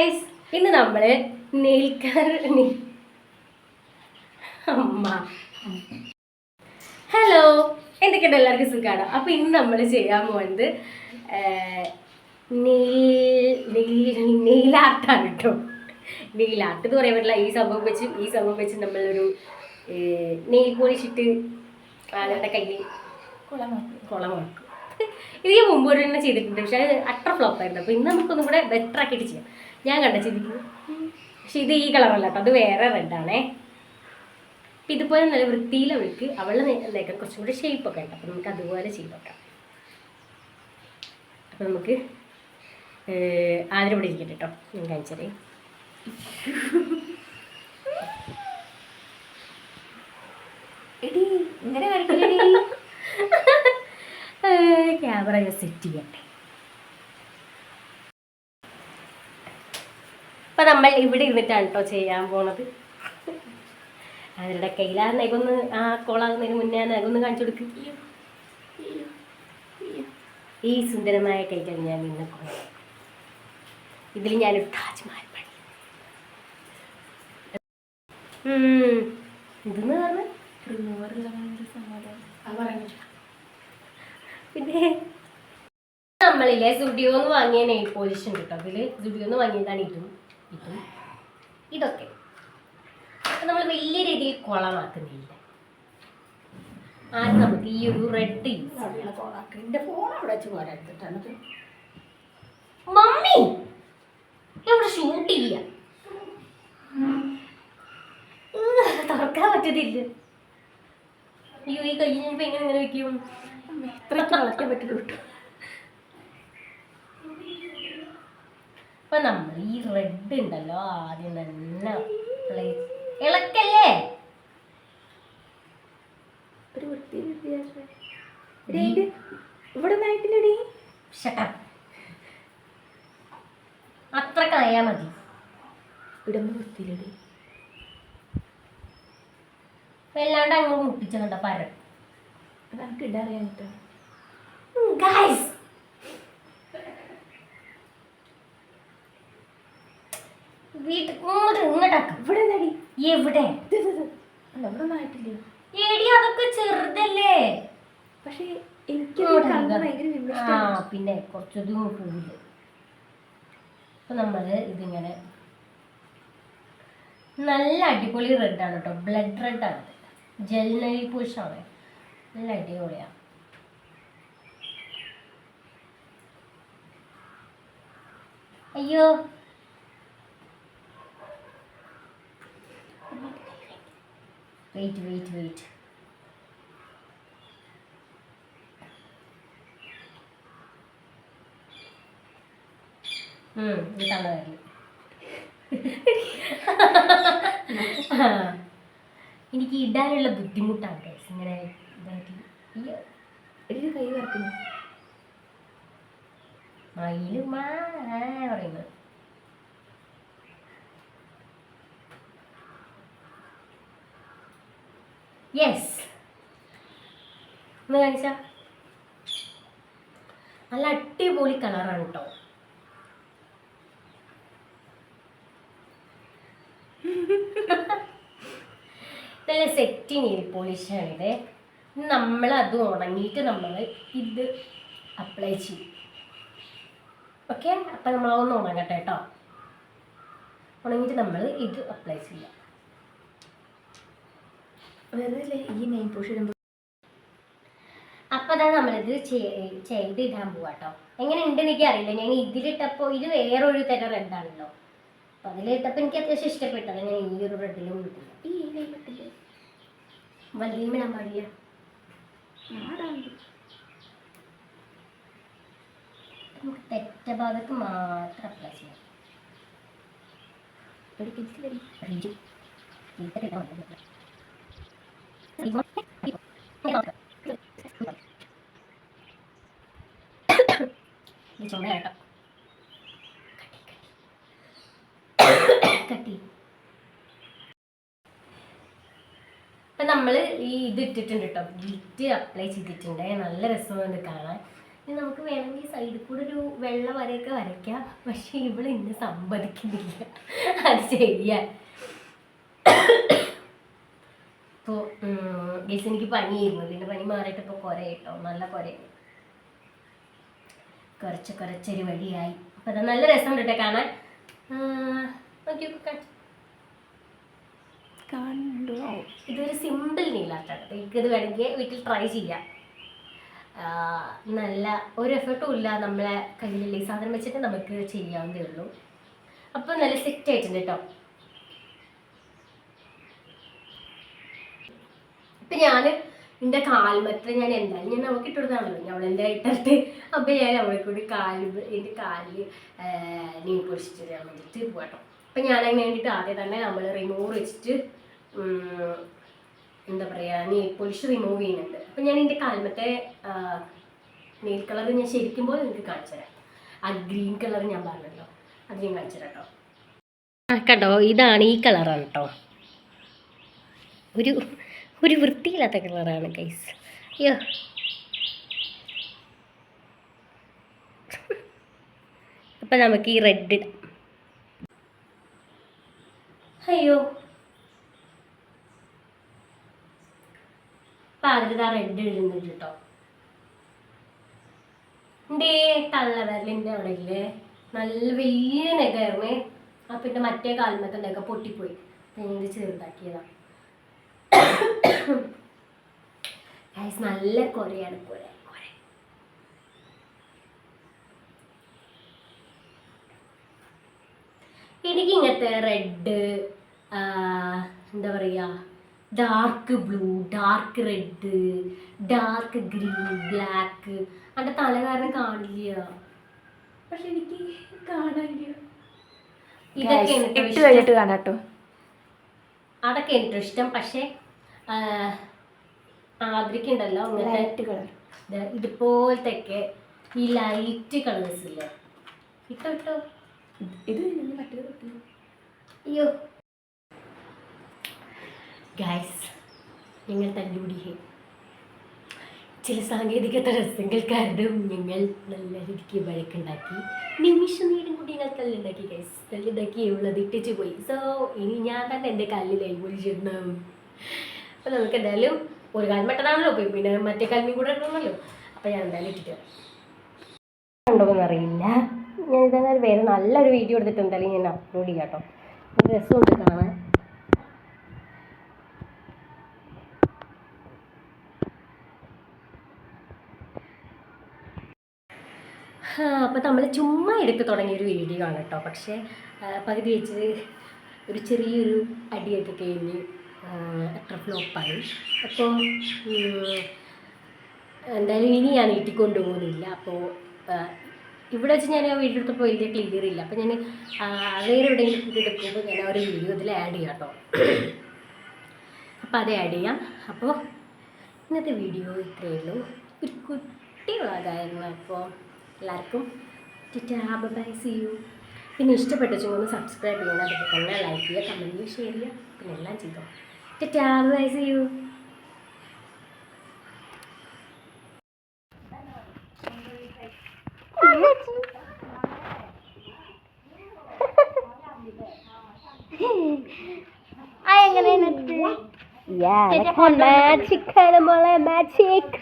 Guys, ഇന്ന് നമ്മൾ hello, എന്തൊക്കെയുണ്ട്? എല്ലാവർക്കും സുഖമാണ്. അപ്പോൾ ഇന്ന് നമ്മൾ ചെയ്യാൻ പോകുന്നത് നെയിലാർട്ടാണ് കേട്ടോ. നെയിലാർട്ട് എന്ന് പറയാൻ പറ്റില്ല. ഈ സംഭവം വെച്ച് നമ്മളൊരു നെയിൽ പോളിഷ് ഇട്ട് ആളുടെ കയ്യിൽ കുളമാക്കും. ഇത് ഞാൻ മുമ്പ് തന്നെ ചെയ്തിട്ടുണ്ട്, പക്ഷെ അത് അട്ടർ ഫ്ലോപ്പായിരുന്നു. അപ്പോൾ ഇന്ന് നമുക്കൊന്നും കൂടെ ബെറ്റർ ആക്കിയിട്ട് ചെയ്യാം. ഞാൻ കണ്ട ചെയ്തിരിക്കുന്നു. പക്ഷെ ഇത് ഈ കളറല്ല കേട്ടോ, അത് വേറെ റെഡാണേ. അപ്പം ഇതുപോലെ നല്ല വൃത്തിയിൽ അവൾക്ക് അവളുടെ നേക്കാൻ കുറച്ചും കൂടി ഷേപ്പൊക്കെ ഉണ്ട്. അപ്പോൾ നമുക്ക് അതുപോലെ ചെയ്ത് നോക്കാം. അപ്പോൾ നമുക്ക് ആദ്യം ഇവിടെ ഇരിക്കട്ടെ കേട്ടോ, ഞാൻ കാണിച്ചതേ. ഇങ്ങനെ ക്യാമറ ഞാൻ സെറ്റ് ചെയ്യട്ടെ. അപ്പം നമ്മൾ ഇവിടെ ഇരുന്നിട്ടാണ് കേട്ടോ ചെയ്യാൻ പോണത്. അവരുടെ കയ്യിലാ നഖൊന്ന് ആ കോളാകുന്നതിന് മുന്നേ നഖൊന്ന് കാണിച്ചു കൊടുക്കും. ഈ സുന്ദരമായ കൈകൾ ഞാൻ ഇന്ന് ഇതിൽ ഞാനൊരു താജ്മഹൽ പണി. ഇതെന്ന് പറഞ്ഞാൽ പിന്നെ നമ്മളില്ലേ സ്റ്റുഡിയോന്ന് വാങ്ങിയ നെയിൽ പോളിഷ് ഉണ്ട് കേട്ടോ. അതിൽ സ്റ്റുഡിയോന്ന് വാങ്ങിയതാണ് ഇതൊക്കെ. അപ്പം നമ്മൾ വലിയ രീതിയിൽ കുളമാക്കുന്നില്ല. ആദ്യം നമുക്ക് ഈ ഒരു റെഡ് എൻ്റെ ഫോൺ അവിടെ വെച്ച് പോരാടുത്തിട്ടാണ് മമ്മി ഇവിടെ ഷൂട്ട് ചെയ്യ തുറക്കാൻ പറ്റത്തില്ല. അയ്യോ, ഈ കൈ ഞാനിപ്പോൾ എങ്ങനെ വെക്കും? ഇത്രയ്ക്ക് വളർത്താൻ പറ്റുള്ളൂ കേട്ടോ. അപ്പൊ നമ്മൾ ഈ റെഡ് ഉണ്ടല്ലോ ആദ്യം തന്നെ ഇളക്കല്ലേ. ഒരു വൃത്തി ഇവിടെ നായിട്ടില്ലടി, അത്ര കളയാ മതി. ഇടുമ്പോ വൃത്തിയില്ലടി, വല്ലാണ്ട് അങ്ങോട്ട് മുട്ടിച്ചുണ്ട പരം. നമുക്ക് ഇടാറിയാൻ കേട്ടോ. അതൊക്കെ ചെറുതല്ലേ. പക്ഷെ എനിക്ക് പിന്നെ കുറച്ചൊന്നും പോവില്ല. അപ്പൊ നമ്മള് ഇതിങ്ങനെ നല്ല അടിപൊളി റെഡാണ് കേട്ടോ. ബ്ലഡ് റെഡാണ്, ജെൽ നെയിൽ പോളിഷാണ്. നല്ല അടിപൊളിയാ. അയ്യോ, വെയിറ്റ് തള്ള വരല്. എനിക്ക് ഇടാനുള്ള ബുദ്ധിമുട്ടാണ് ഇങ്ങനെ ഇതായിട്ട് കൈ വറക്കുന്നു. പറയുന്നത് യെസ്. ഒന്ന് കാണിച്ച നല്ല അടിപൊളി കളറാണ് കേട്ടോ. നല്ല സെറ്റ് നെയിൽ പോളിഷാണിത്. നമ്മൾ അത് ഉണങ്ങിയിട്ട് നമ്മൾ ഇത് അപ്ലൈ ചെയ്യും. ഓക്കെ, അപ്പം നമ്മളതൊന്ന് ഉണങ്ങട്ടെ കേട്ടോ. ഉണങ്ങിയിട്ട് നമ്മൾ ഇത് അപ്ലൈ ചെയ്യാം. വെറുതെ ഈ നെയിൽ പോളിഷ് ഇടുമ്പോൾ അപ്പം അതാണ് നമ്മളിത് ചെയ്ത് ഇടാൻ പോവാട്ടോ. എങ്ങനെ ഉണ്ടെന്ന് എനിക്ക് അറിയില്ല. ഞാൻ ഇതിലിട്ടപ്പോൾ ഇത് വേറൊരു തരം റെഡാണല്ലോ. അപ്പം അതിലിട്ടപ്പോൾ എനിക്ക് അത്യാവശ്യം ഇഷ്ടപ്പെട്ടത്. ഞാൻ ഈ ഒരു റെഡിലും കിട്ടില്ല. ഈ നെയ്യിട്ടില്ലേ വലിയ പാടില്ല. നമുക്ക് തെറ്റ ഭാഗത്ത് മാത്രം അപ്ലൈ ചെയ്യാം. ചുമയാട്ടോ കട്ടി. അപ്പം നമ്മൾ ഈ ഇത് ഇട്ടിട്ടുണ്ട് കേട്ടോ, ഗ്ലിറ്റ് അപ്ലൈ ചെയ്തിട്ടുണ്ട്. നല്ല രസമുണ്ട് കാണാൻ. ഇനി നമുക്ക് വേണമെങ്കിൽ സൈഡിൽ കൂടെ ഒരു വെള്ള വരയൊക്കെ വരയ്ക്കാം. പക്ഷെ ഇവിടെ ഇന്ന് സമ്മതിക്കുന്നില്ല അത് ചെയ്യാൻ. ഇപ്പോൾ ഗൈസ് എനിക്ക് പനിയായിരുന്നു. പിന്നെ പനി മാറിയിട്ട് ഇപ്പോൾ കുര കേട്ടോ, നല്ല കുരയാണ്. കുറച്ചൊരു വഴിയായി. അപ്പം അത് നല്ല രസമുണ്ട് കേട്ടോ കാണാൻ. ഇതൊരു സിമ്പിൾ നീലാട്ടാണ്. എനിക്കിത് വേണമെങ്കിൽ വീട്ടിൽ ട്രൈ ചെയ്യാം. നല്ല ഒരു എഫേർട്ടും ഇല്ല. നമ്മളെ കയ്യിലുള്ള ഈ സാധനം വെച്ചിട്ട് നമുക്ക് ചെയ്യാവുന്നതേ ഉള്ളൂ. അപ്പോൾ നല്ല സെറ്റ് ആയിട്ടുണ്ട് കേട്ടോ. ഇപ്പം ഞാൻ എൻ്റെ കാൽമത്ര ഞാൻ എന്തായാലും ഞാൻ അവൾക്ക് ഇട്ടുകൊടുത്താണല്ലോ, അവളെൻ്റെ ഇട്ടിട്ട്. അപ്പം ഞാൻ അവളെ കൂടി എൻ്റെ കാലിൽ നീ പൊടിച്ചിട്ട് തരാൻ വേണ്ടിയിട്ട് പോകട്ടോ. അപ്പം ഞാൻ അതിന് വേണ്ടിയിട്ട് ആദ്യം തന്നെ നമ്മൾ റിമൂവർ വെച്ചിട്ട് എന്താ പറയുക, നെയിൽ പോളിഷ് റിമൂവ് ചെയ്യുന്നുണ്ട്. അപ്പം ഞാൻ എൻ്റെ കാൽമത്തെ നെയിൽ കളർ ഞാൻ ശരിക്കും പോലെ നിങ്ങൾക്ക് കാണിച്ചു തരാം. ആ ഗ്രീൻ കളർ ഞാൻ പറഞ്ഞല്ലോ, അത് ഞാൻ കാണിച്ചു തരാം കേട്ടോ. കണ്ടോ, ഇതാണ് ഈ കളറാണ് കേട്ടോ. ഒരു വൃത്തിയില്ലാത്ത കളറാണ് ഗൈസ്. അയ്യോ, അപ്പം നമുക്ക് ഈ റെഡ് ഇടാം. അയ്യോ, അപ്പം അതിലിതാ റെഡ് ഇടുന്നുണ്ട് കേട്ടോ. എൻ്റെ തള്ളവിരലിൻ്റെ അവിടെ ഇല്ലേ നല്ല വലിയ നെഗായിരുന്നേ. അപ്പം എൻ്റെ മറ്റേ കാൽമത്തെ നെഗ പൊട്ടിപ്പോയി. ഞാൻ ചെറുതാക്കിയതാണ്. നല്ല കുരയാണ്. എനിക്ക് ഇങ്ങനത്തെ റെഡ്, എന്താ പറയുക, dark blue, dark red, dark green, black അതിൻ്റെ തലകാരണം കാണില്ല. പക്ഷെ എനിക്ക് കാണാനില്ല. ഇതൊക്കെ കാണാട്ടോ. അതൊക്കെ എനിക്ക് ഇഷ്ടം. പക്ഷെ ആദ്രിക്കുണ്ടല്ലോ ലൈറ്റ് കളർ, ഇതുപോലത്തെ ഈ ലൈറ്റ് കളേഴ്സ് ഇല്ലേ, ഇട്ടോ. ഇത് മറ്റേ അയ്യോ ഗൈസ്, ഞങ്ങൾ തല്ലുകൂടി. ചില സാങ്കേതിക തടസ്സങ്ങൾ കാരണം ഞങ്ങൾ നല്ല രീതിക്ക് വഴക്കുണ്ടാക്കി. നിമിഷം നേരം കൂടി ഞങ്ങൾ കല്ലുണ്ടാക്കി ഗൈസ്. കല്ലുണ്ടാക്കി ഉള്ളത് ഇട്ടിച്ച് പോയി. സോ ഇനി ഞാൻ തന്നെ എൻ്റെ കല്ലിൽ പൊളിച്ചിട്ടുണ്ടാവും. അപ്പോൾ നമുക്ക് എന്തായാലും ഒരു കാലം പെട്ടതാണല്ലോ, പിന്നെ മറ്റേ കാലിനും കൂടെ ഇടണമല്ലോ. അപ്പോൾ ഞാൻ എന്തായാലും ഇട്ടിട്ട് ഉണ്ടോയെന്ന് അറിയില്ല. ഞാൻ ഇതേതായാലും വേറെ നല്ലൊരു വീഡിയോ എടുത്തിട്ട് എന്തായാലും ഞാൻ അപ്ലോഡ് ചെയ്യാം കേട്ടോ. രസമുണ്ട് കാണാൻ. അപ്പോൾ നമ്മൾ ചുമ്മാ എടുത്ത് തുടങ്ങിയൊരു വീഡിയോ ആണ് കേട്ടോ. പക്ഷേ പകുതി വെച്ച് ഒരു ചെറിയൊരു അടിയൊക്കെ കഴിഞ്ഞ് അത്ര ഫ്ലോപ്പായി. അപ്പോൾ എന്തായാലും ഇനി ഞാൻ നീട്ടിക്കൊണ്ട് പോകുന്നില്ല. അപ്പോൾ ഇവിടെ വെച്ച് ഞാൻ വീഡിയോ എടുത്തപ്പോൾ വലിയ ക്ലിയർ ഇല്ല. അപ്പോൾ ഞാൻ വേറെ എവിടെയെങ്കിലും കൂടി എടുക്കുമ്പോൾ ഞാൻ ഒരു വീഡിയോ ഇതിൽ ആഡ് ചെയ്യാം കേട്ടോ. അപ്പോൾ അത് ആഡ് ചെയ്യാം. അപ്പോൾ ഇന്നത്തെ വീഡിയോ ഇത്രയേ ഉള്ളൂ. ഒരു കുട്ടി വ്ളോഗായിരുന്നു. അപ്പോൾ എല്ലാവർക്കും ബൈ, സീ യു. പിന്നെ ഇഷ്ടപ്പെട്ടു ഒന്ന് സബ്സ്ക്രൈബ് ചെയ്യണം, അതുപോലെ തന്നെ ലൈക്ക് ചെയ്യുക, കമൻറ്റ് ചെയ്യുക, ഷെയർ ചെയ്യുക, പിന്നെ എല്ലാം ചെയ്തോ. By, see you. മാജിക് ആണ് മോളെ, മാജിക്.